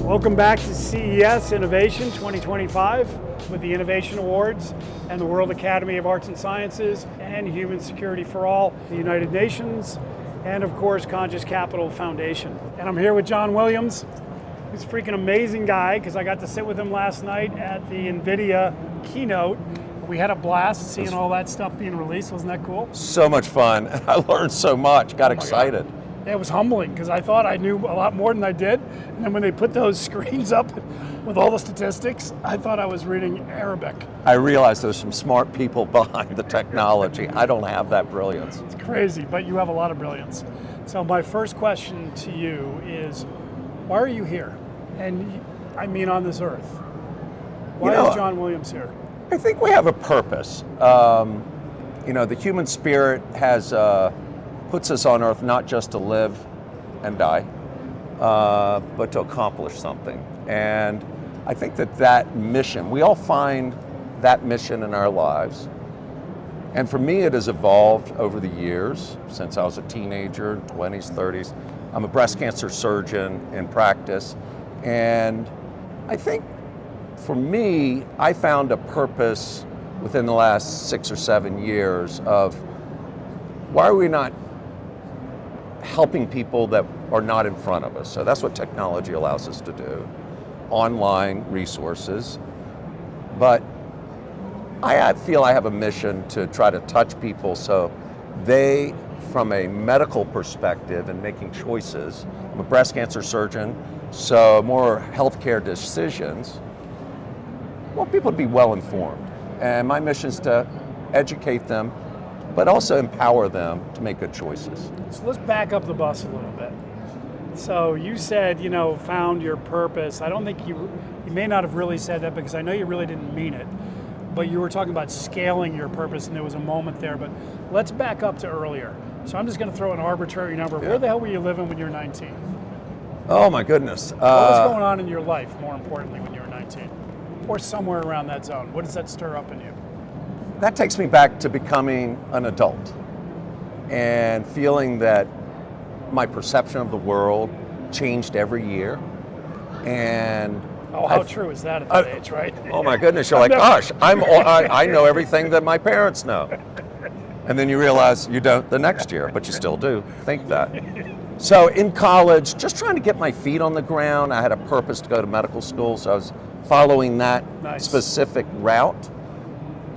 Welcome back to CES Innovation 2025 with the Innovation Awards and the World Academy of Arts and Sciences and Human Security for All, the United Nations, and of course Conscious Capital Foundation. And I'm here with John Williams. He's a freaking amazing guy because I got to sit with him last night at the NVIDIA keynote. We had a blast seeing all that stuff being released. Wasn't that cool? So much fun. I learned so much, got excited. It was humbling because I thought I knew a lot more than I did. And then when they put those screens up with all the statistics, I thought I was reading Arabic. I realized there's some smart people behind the technology. I don't have that brilliance. It's crazy, but you have a lot of brilliance. So my first question to you is, why are you here? And I mean on this earth. Why is John Williams here? I think we have a purpose. The human spirit puts us on earth not just to live and die, but to accomplish something. And I think that mission, we all find that mission in our lives. And for me, it has evolved over the years, since I was a teenager, 20s, 30s. I'm a breast cancer surgeon in practice. And I think for me, I found a purpose within the last 6 or 7 years of why are we not helping people that are not in front of us? So that's what technology allows us to do, online resources. But I feel I have a mission to try to touch people so they, from a medical perspective and making choices, I'm a breast cancer surgeon, so more healthcare decisions, I want people to be well informed. And my mission is to educate them, but also empower them to make good choices. So let's back up the bus a little bit. So you said, found your purpose. I don't think you may not have really said that because I know you really didn't mean it, but you were talking about scaling your purpose and there was a moment there, but let's back up to earlier. So I'm just gonna throw an arbitrary number. Yeah. Where the hell were you living when you were 19? Oh my goodness. What was going on in your life, more importantly, when you were 19? Or somewhere around that zone? What does that stir up in you? That takes me back to becoming an adult and feeling that my perception of the world changed every year. And how true is that at that age, right? Oh my goodness, you're like, gosh, I know everything that my parents know. And then you realize you don't the next year, but you still do think that. So in college, just trying to get my feet on the ground. I had a purpose to go to medical school, so I was following that specific route.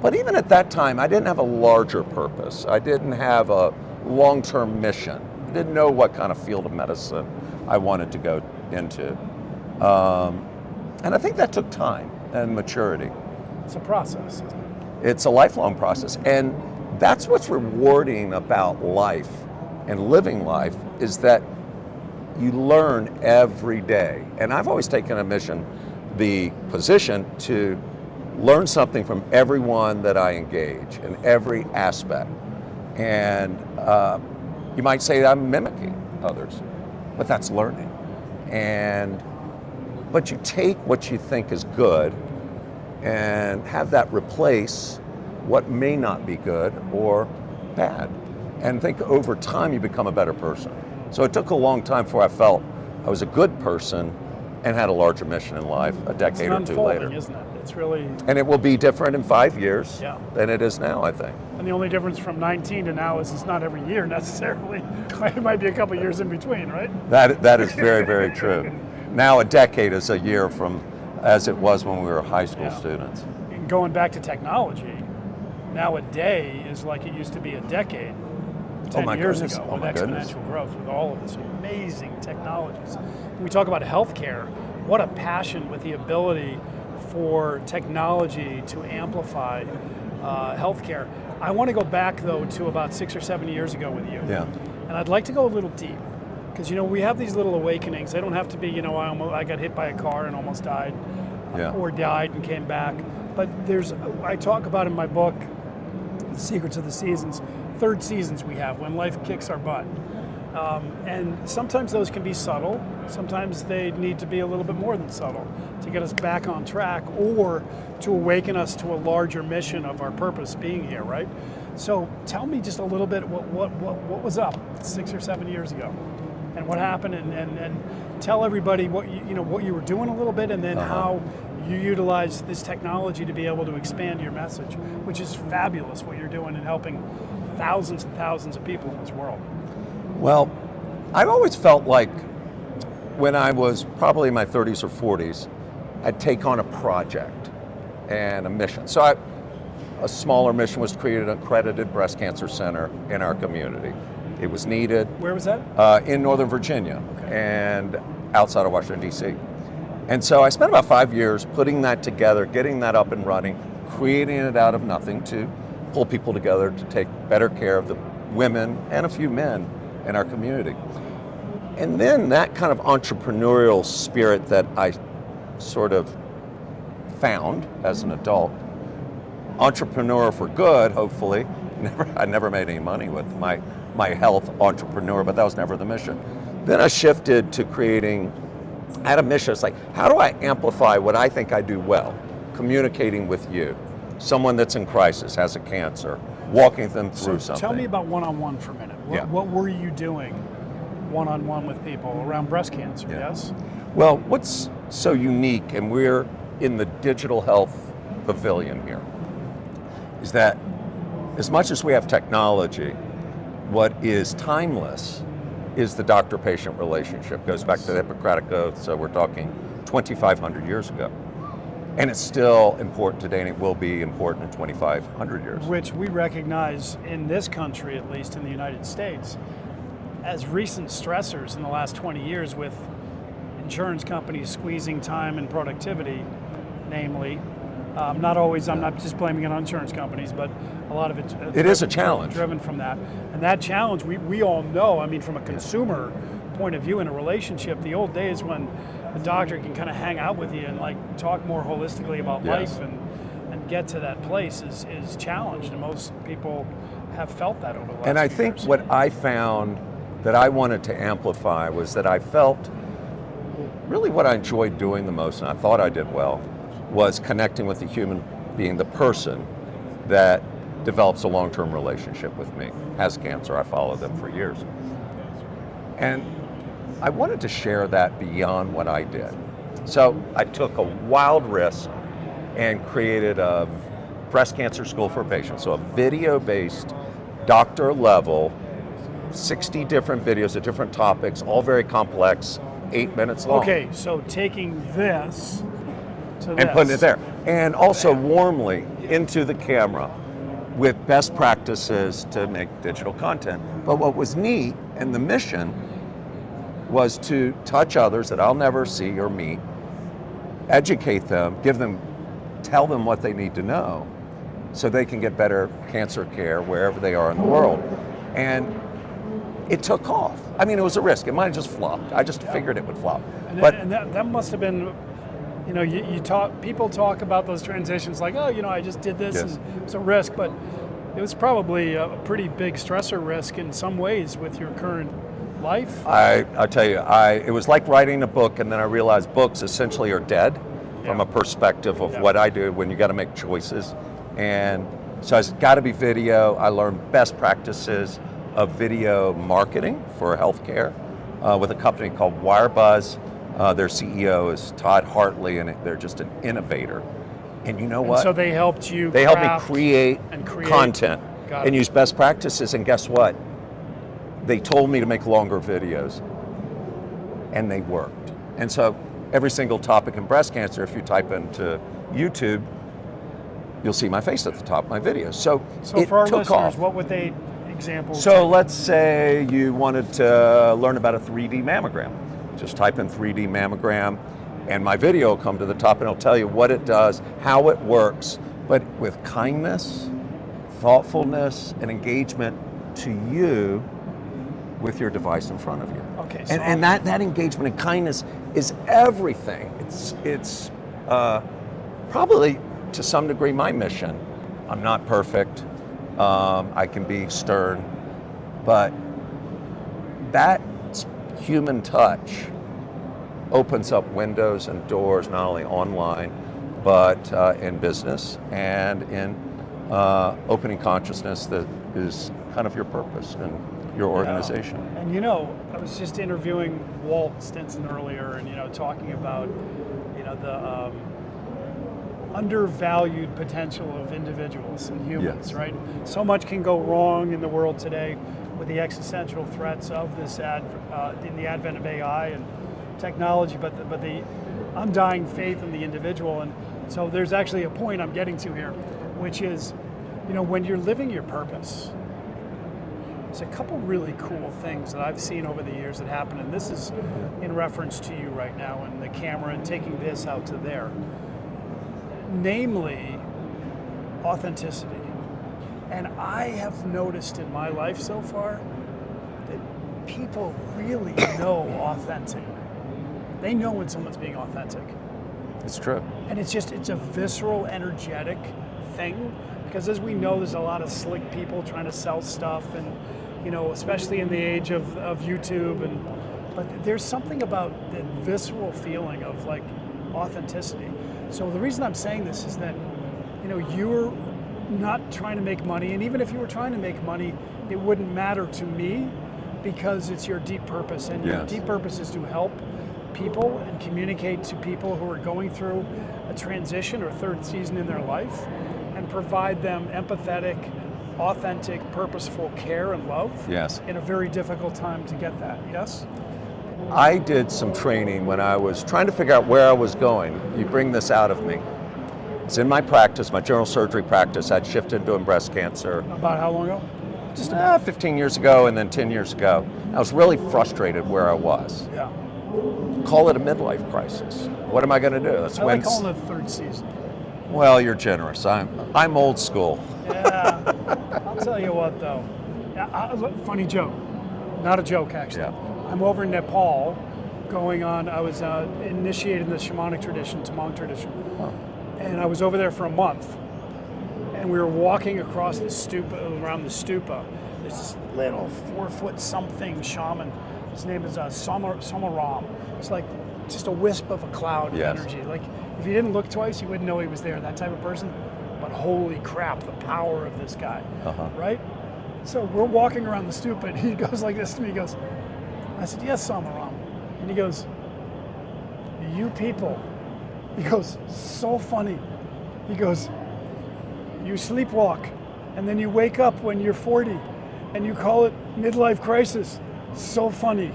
But even at that time, I didn't have a larger purpose. I didn't have a long-term mission. I didn't know what kind of field of medicine I wanted to go into. And I think that took time and maturity. It's a process, isn't it? It's a lifelong process. And that's what's rewarding about life and living life is that you learn every day. And I've always taken the position to learn something from everyone that I engage in every aspect. And you might say I'm mimicking others, but that's learning. But you take what you think is good and have that replace what may not be good or bad. And think over time you become a better person. So it took a long time before I felt I was a good person and had a larger mission in life a decade or two later. Isn't it? It's really... And it will be different in 5 years than it is now, I think. And the only difference from 19 to now is it's not every year necessarily. It might be a couple years in between, right? That is very, very true. Now a decade is a year from as it was when we were high school students. And going back to technology, now a day is like it used to be a decade 10 years ago with exponential growth, with all of this amazing technologies. When we talk about healthcare, what a passion with the ability for technology to amplify healthcare. I want to go back though to about 6 or 7 years ago with you. Yeah. And I'd like to go a little deep. Because we have these little awakenings. They don't have to be, I got hit by a car and almost died, or died and came back. But I talk about in my book, The Secrets of the Seasons, 3rd seasons we have when life kicks our butt. And sometimes those can be subtle. Sometimes they need to be a little bit more than subtle to get us back on track or to awaken us to a larger mission of our purpose being here, right? So tell me just a little bit what was up 6 or 7 years ago. and what happened, and tell everybody what you were doing a little bit, and then how you utilize this technology to be able to expand your message, which is fabulous what you're doing and helping thousands and thousands of people in this world. Well, I've always felt like when I was probably in my 30s or 40s, I'd take on a project and a mission. So a smaller mission was to create an accredited breast cancer center in our community. It was needed. Where was that? In Northern Virginia and outside of Washington, D.C. And so I spent about 5 years putting that together, getting that up and running, creating it out of nothing to pull people together to take better care of the women and a few men in our community. And then that kind of entrepreneurial spirit that I sort of found as an adult, entrepreneur for good, hopefully. I never made any money with my health entrepreneur, but that was never the mission. Then I shifted to creating, I had a mission. It's like, how do I amplify what I think I do well? Communicating with you, someone that's in crisis, has a cancer, walking them through something. Tell me about one-on-one for a minute. What were you doing one-on-one with people around breast cancer, yes? Well, what's so unique, and we're in the digital health pavilion here, is that as much as we have technology, what is timeless is the doctor-patient relationship. Goes back to the Hippocratic Oath, so we're talking 2,500 years ago. And it's still important today, and it will be important in 2,500 years. Which we recognize in this country, at least in the United States, as recent stressors in the last 20 years with insurance companies squeezing time and productivity, namely. I'm not just blaming it on insurance companies, but a lot of it is a challenge. Driven from that. And that challenge, we all know, I mean, from a consumer point of view in a relationship, the old days when the doctor can kind of hang out with you and like talk more holistically about life and get to that place is challenged. And most people have felt that over the last And I few think years. what I found that I wanted to amplify was that I felt really what I enjoyed doing the most, and I thought I did well, was connecting with the human being, the person that develops a long-term relationship with me, has cancer. I followed them for years. And I wanted to share that beyond what I did. So I took a wild risk and created a breast cancer school for patients. So a video-based, doctor-level, 60 different videos of different topics, all very complex, 8 minutes long. Okay, so taking this to and putting it there. And also warmly into the camera with best practices to make digital content. But what was neat, and the mission, was to touch others that I'll never see or meet, educate them, tell them what they need to know so they can get better cancer care wherever they are in the world. And it took off. I mean, it was a risk. It might have just flopped. I just figured it would flop. And that must have been, people talk about those transitions like, I just did this and it's a risk, but it was probably a pretty big stressor risk in some ways with your current life. I'll tell you, it was like writing a book, and then I realized books essentially are dead from a perspective of what I do when you got to make choices. And so it's got to be video. I learned best practices of video marketing for healthcare with a company called Wirebuzz. Their CEO is Todd Hartley, and they're just an innovator. And you know what? So they helped you. They helped me create content and use best practices. And guess what? They told me to make longer videos, and they worked. And so every single topic in breast cancer, if you type into YouTube, you'll see my face at the top of my videos. So it for our took listeners, off. what would they examples? So let's say you wanted to learn about a 3D mammogram. Just type in 3D mammogram, and my video will come to the top, and it'll tell you what it does, how it works, but with kindness, thoughtfulness, and engagement to you with your device in front of you. Okay. So and that engagement and kindness is everything. It's probably to some degree my mission. I'm not perfect. I can be stern, but that human touch opens up windows and doors, not only online, but in business and in opening consciousness that is kind of your purpose. And your organization. And I was just interviewing Walt Stinson earlier, and talking about the undervalued potential of individuals and humans, Yes. right? So much can go wrong in the world today with the existential threats of this in the advent of AI and technology, but the undying faith in the individual. And so there's actually a point I'm getting to here, which is, when you're living your purpose, there's a couple really cool things that I've seen over the years that happen, and this is in reference to you right now and the camera and taking this out to there. Namely, authenticity. And I have noticed in my life so far that people really know authentic. They know when someone's being authentic. It's true. And it's a visceral, energetic thing, because as we know, there's a lot of slick people trying to sell stuff, and especially in the age of YouTube, but there's something about the visceral feeling of like authenticity. So the reason I'm saying this is that you're not trying to make money, and even if you were trying to make money, it wouldn't matter to me, because it's your deep purpose, and your deep purpose is to help people and communicate to people who are going through a transition or third season in their life, and provide them empathetic, authentic, purposeful care and love. Yes. In a very difficult time to get that. Yes? I did some training when I was trying to figure out where I was going. You bring this out of me. It's in my practice, my general surgery practice. I'd shifted into breast cancer. About how long ago? Just 15 years ago, and then 10 years ago. I was really frustrated where I was. Yeah. Call it a midlife crisis. What am I going to do? I like calling it third season. Well, you're generous. I'm old school. Yeah. I'll tell you what, though. Funny joke. Not a joke, actually. Yeah. I'm over in Nepal I was initiated in the shamanic tradition, Tamang tradition. Oh. And I was over there for a month. And we were walking across the stupa, around the stupa. There's this little 4-foot something shaman. His name is Samaram. It's like just a wisp of a cloud of energy. Like, if you didn't look twice, you wouldn't know he was there, that type of person. But holy crap, the power of this guy, right? So we're walking around the stupa, and he goes like this to me. He goes, I said, yes, Samaram. And he goes, you people. He goes, so funny. He goes, you sleepwalk, and then you wake up when you're 40, and you call it midlife crisis. So funny.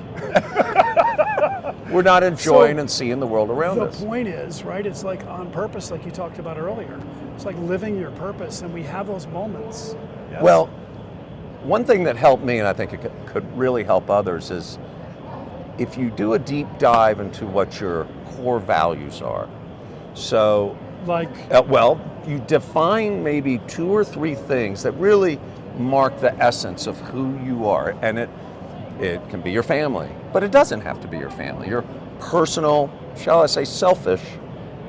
We're not enjoying and seeing the world around us. The point is, right, it's like on purpose, like you talked about earlier. It's like living your purpose, and we have those moments. Yes? Well, one thing that helped me, and I think it could really help others, is if you do a deep dive into what your core values are. So, like, you define maybe 2 or 3 things that really mark the essence of who you are, and it can be your family, but it doesn't have to be your family. Your personal, shall I say, selfish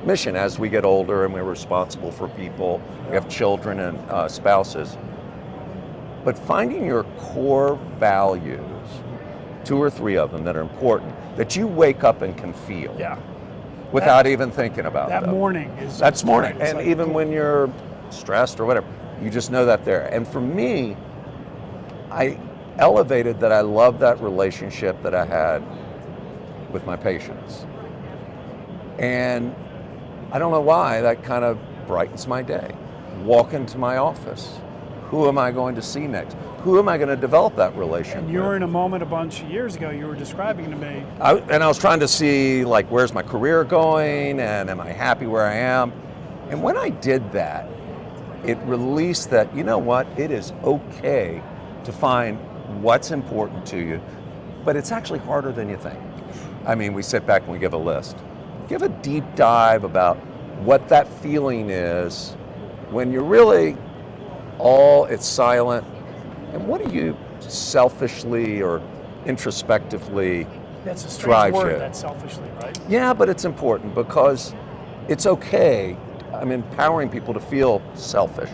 mission as we get older and we're responsible for people. We have children and spouses. But finding your core values, 2 or 3 of them that are important, that you wake up and can feel. Yeah. Without even thinking about them. That morning is... That's morning. Right, and like, even when you're stressed or whatever, you just know that there. And for me, I elevated that I love that relationship that I had with my patients. And I don't know why, that kind of brightens my day. Walk into my office. Who am I going to see next? Who am I going to develop that relationship And you were with? in a moment a bunch of years ago, you were describing to me. I was trying to see, like, where's my career going, and am I happy where I am? And when I did that, it released that, you know what, it is okay to find what's important to you, but it's actually harder than you think. I mean, we sit back and we give a list. Give a deep dive about what that feeling is when you're really it's silent. And what do you selfishly or introspectively That's a strange drive word, you? that selfishly, right? Yeah, but it's important because it's okay. I'm empowering people to feel selfish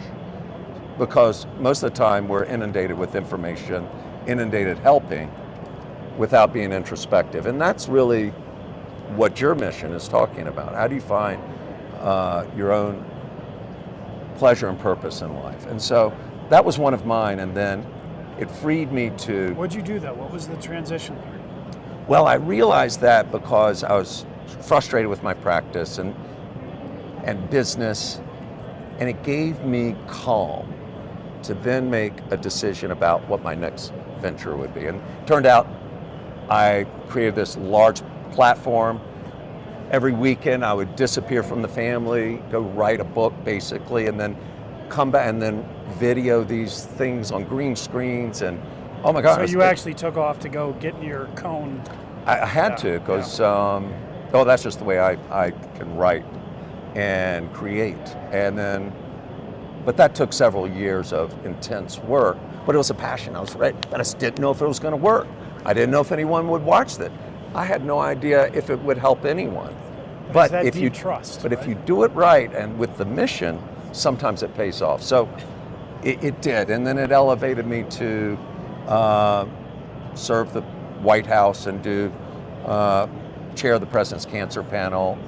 because most of the time we're inundated with information, inundated helping without being introspective. And that's really what your mission is talking about. How do you find your own pleasure and purpose in life? And so that was one of mine. And then it freed me to. What'd you do though? What was the transition? Well, I realized that because I was frustrated with my practice and business, and it gave me calm to then make a decision about what my next venture would be. And it turned out I created this large platform. Every weekend I would disappear from the family, go write a book basically, and then come back and then video these things on green screens. And oh my God. So you actually took off to go get in your cone. I had to, because that's just the way I can write and create. And then, but that took several years of intense work, but it was a passion. I was right, but I just didn't know if it was going to work. I didn't know if anyone would watch it. I had no idea if it would help anyone. But if you trust, but if you do it right and with the mission, sometimes it pays off. So it did, and then it elevated me to serve the White House and do chair of the President's Cancer Panel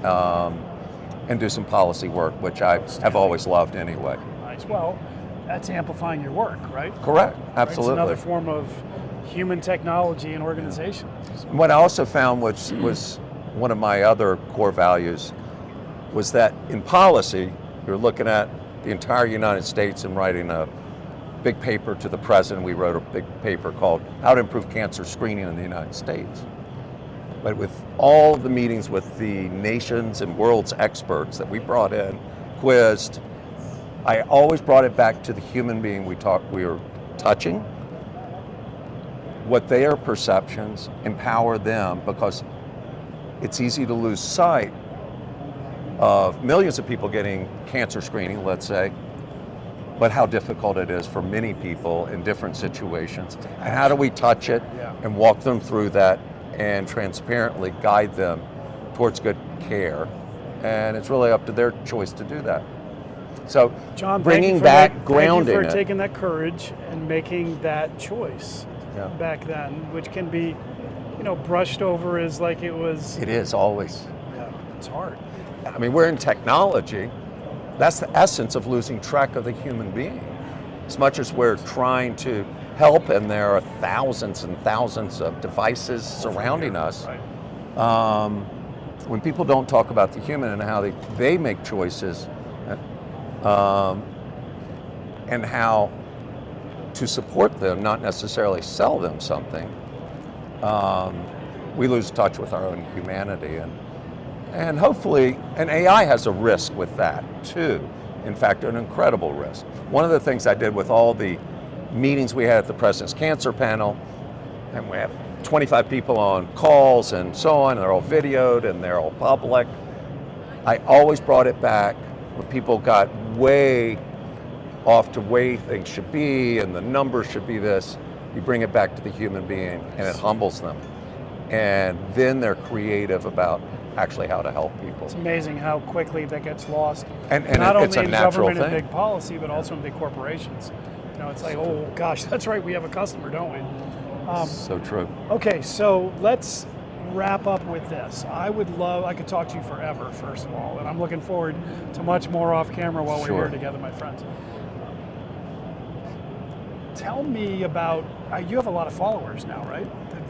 and do some policy work, which I have always loved anyway. Nice. Well, that's amplifying your work, right? Correct. Absolutely. It's another form of human technology and organization. What I also found, which was one of my other core values, was that in policy, you're looking at the entire United States and writing a big paper to the president. We wrote a big paper called How to Improve Cancer Screening in the United States. But with all the meetings with the nations and world's experts that we brought in, quizzed, I always brought it back to the human being we were touching, what their perceptions, empower them, because it's easy to lose sight of millions of people getting cancer screening, let's say, but how difficult it is for many people in different situations. And how do we touch it and walk them through that and transparently guide them towards good care? And it's really up to their choice to do that. So John, bringing back grounding. Thank you for taking that courage and making that choice back then, which can be, brushed over as like it was. It is always. Yeah, it's hard. I mean, we're in technology. That's the essence of losing track of the human being. As much as we're trying to help, and there are thousands and thousands of devices surrounding us, when people don't talk about the human and how they make choices, and how to support them, not necessarily sell them something, we lose touch with our own humanity. And hopefully, and AI has a risk with that too. In fact, an incredible risk. One of the things I did with all the meetings we had at the President's Cancer Panel, and we have 25 people on calls and so on, and they're all videoed and they're all public, I always brought it back when people got way off to way things should be and the numbers should be this, you bring it back to the human being and it humbles them. And then they're creative about actually how to help people. It's amazing how quickly that gets lost. And not it's only a in natural government thing. and big policy, but also in big corporations. It's like, oh gosh, that's right, we have a customer, don't we? So true. Okay, so let's wrap up with this. I could talk to you forever, first of all, and I'm looking forward to much more off camera while we're here together, my friends. Tell me about, you have a lot of followers now, right?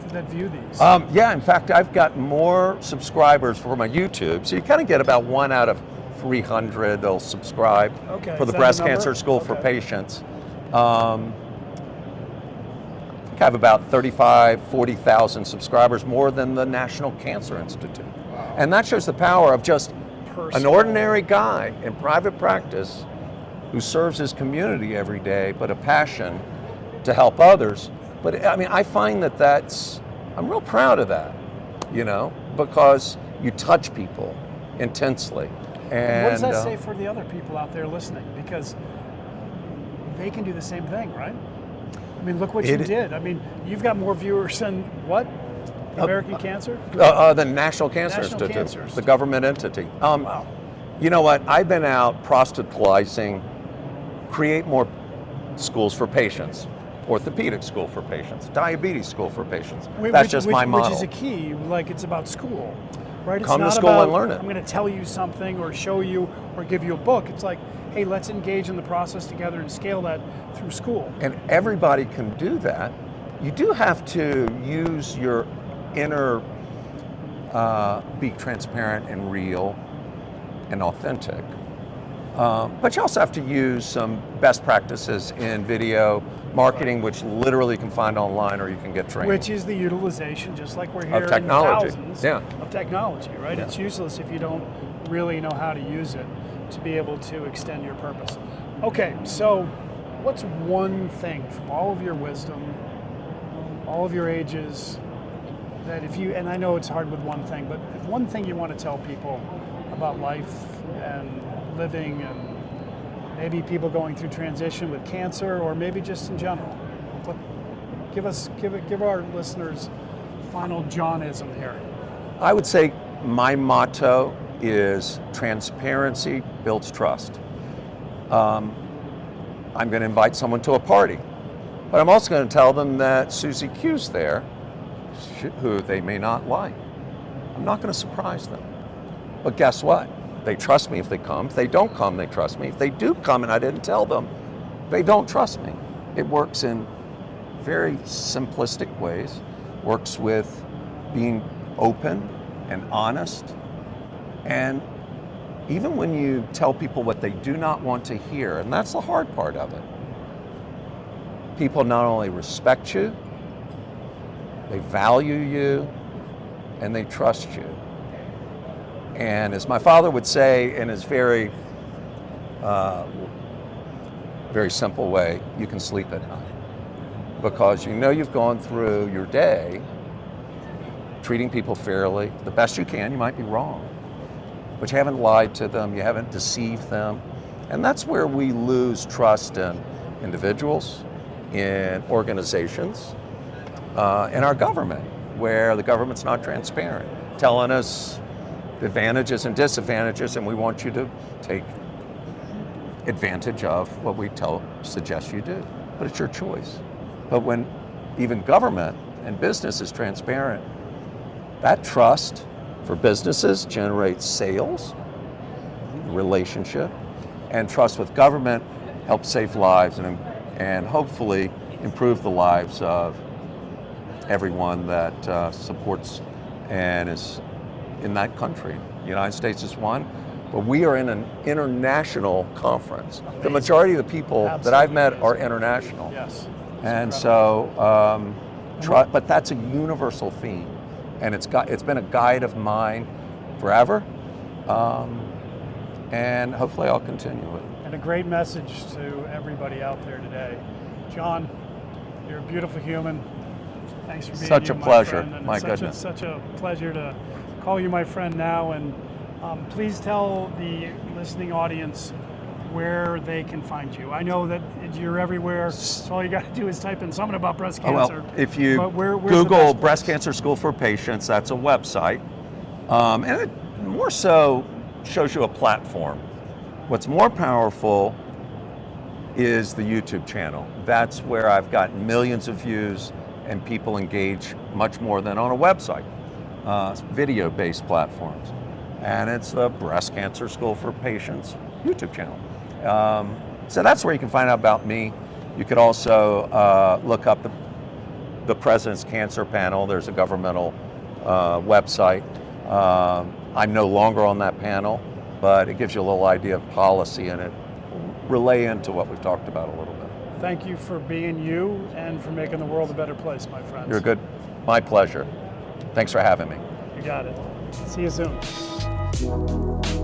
That view these. Yeah, in fact, I've got more subscribers for my YouTube. So you kind of get about 1 out of 300 that'll subscribe for the Breast Cancer School for Patients. I think I have about 40,000 subscribers, more than the National Cancer Institute. Wow. And that shows the power of just an ordinary guy in private practice who serves his community every day, but a passion to help others. But I mean, I find I'm real proud of that, because you touch people intensely. And what does that say for the other people out there listening? Because they can do the same thing, right? I mean, look what you did. I mean, you've got more viewers than what? American Cancer? The National Cancer Institute, the government entity. Wow. You know what? I've been out proselytizing, create more schools for patients. Orthopedic school for patients, diabetes school for patients. That's just my model. Which is a key, like it's about school, right? It's Come not to school about, and learn it. I'm going to tell you something or show you or give you a book. It's like, hey, let's engage in the process together and scale that through school. And everybody can do that. You do have to use your inner, be transparent and real and authentic. But you also have to use some best practices in video marketing, which literally you can find online or you can get trained. Which is the utilization, just like we're hearing, technology. thousands Yeah. of technology, right? Yeah. It's useless if you don't really know how to use it to be able to extend your purpose. Okay, so what's one thing from all of your wisdom, all of your ages, that if you, and I know it's hard with one thing, but if one thing you want to tell people about life and living and maybe people going through transition with cancer or maybe just in general, give our listeners final Johnism here. I would say my motto is transparency builds trust. I'm going to invite someone to a party, but I'm also going to tell them that Susie Q's there, who they may not like. I'm not going to surprise them. But guess what? They trust me if they come. If they don't come, they trust me. If they do come and I didn't tell them, they don't trust me. It works in very simplistic ways. Works with being open and honest. And even when you tell people what they do not want to hear, and that's the hard part of it, people not only respect you, they value you, and they trust you. And as my father would say in his very simple way, you can sleep at night. Because you know you've gone through your day treating people fairly, the best you can. You might be wrong, but you haven't lied to them, you haven't deceived them. And that's where we lose trust in individuals, in organizations, in our government, where the government's not transparent, telling us the advantages and disadvantages, and we want you to take advantage of what we suggest you do. But it's your choice. But when even government and business is transparent, that trust for businesses generates sales, relationship, and trust with government helps save lives and hopefully improve the lives of everyone that supports and is in that country. The United States is one, but we are in an international conference. Amazing. The majority of the people that I've met are international. Yes. And so, but that's a universal theme, and it's been a guide of mine forever, and hopefully I'll continue it. And a great message to everybody out there today. John, you're a beautiful human. Thanks for being such here, a pleasure. my friend. Goodness. Such a pleasure to call you my friend now. And please tell the listening audience where they can find you. I know that you're everywhere, so all you got to do is type in something about breast cancer. Well, if you where's Google Breast Cancer School for Patients, that's a website. And it more so shows you a platform. What's more powerful is the YouTube channel. That's where I've gotten millions of views and people engage much more than on a website. Video-based platforms. And it's the Breast Cancer School for Patients YouTube channel. So that's where you can find out about me. You could also look up the President's Cancer Panel. There's a governmental website. I'm no longer on that panel, but it gives you a little idea of policy and it relay into what we've talked about a little bit. Thank you for being you and for making the world a better place, my friends. You're good. My pleasure. Thanks for having me. You got it. See you soon.